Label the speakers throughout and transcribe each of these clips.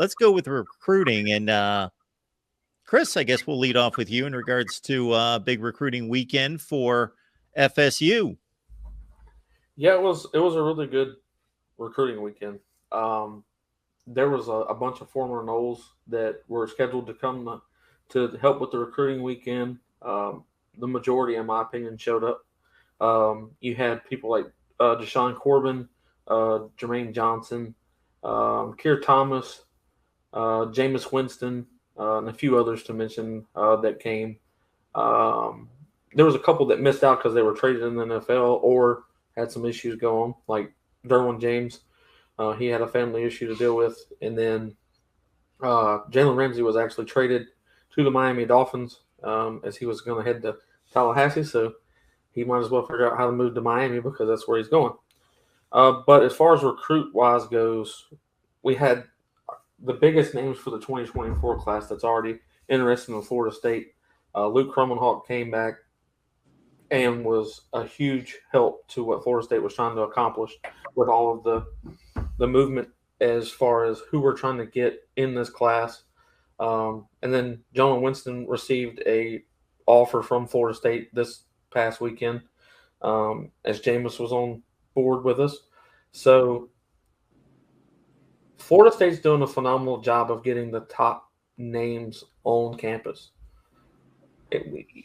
Speaker 1: let's go with recruiting. And Chris, I guess we'll lead off with you in regards to big recruiting weekend for FSU.
Speaker 2: Yeah, it was a really good recruiting weekend. Um, there was a bunch of former Noles that were scheduled to come to help with the recruiting weekend. The majority, in my opinion, showed up. You had people like Deshaun Corbin, Jermaine Johnson, Keir Thomas, Jameis Winston, and a few others to mention that came. Um, there was a couple that missed out because they were traded in the NFL or had some issues going, like Derwin James. He had a family issue to deal with, and then Jalen Ramsey was actually traded to the Miami Dolphins as he was going to head to Tallahassee. So he might as well figure out how to move to Miami because that's where he's going. But as far as recruit wise goes, we had the biggest names for the 2024 class that's already interested in Florida State. Luke Krummenhoek came back and was a huge help to what Florida State was trying to accomplish with all of the movement as far as who we're trying to get in this class. And then Jalen Winston received a offer from Florida State this past weekend as Jameis was on board with us. So Florida State's doing a phenomenal job of getting the top names on campus.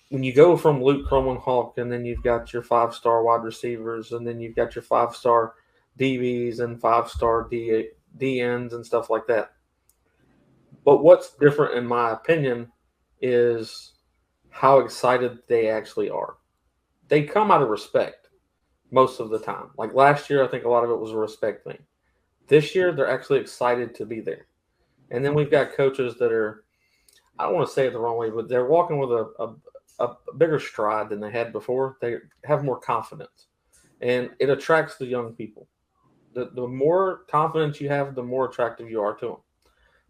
Speaker 2: When you go from Luke Krummenhoek and then you've got your five-star wide receivers and then you've got your five-star DBs and five-star DNs and stuff like that. But what's different, in my opinion, is how excited they actually are. They come out of respect most of the time. Like last year, I think a lot of it was a respect thing. This year, they're actually excited to be there. And then we've got coaches that are, I don't want to say it the wrong way, but they're walking with a bigger stride than they had before. They have more confidence. And it attracts the young people. The more confidence you have, the more attractive you are to them.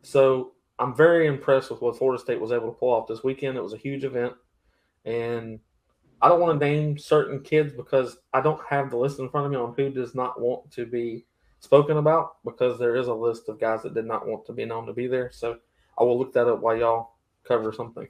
Speaker 2: So I'm very impressed with what Florida State was able to pull off this weekend. It was a huge event. And I don't want to name certain kids because I don't have the list in front of me on who does not want to be spoken about because there is a list of guys that did not want to be known to be there. So I will look that up while y'all cover something.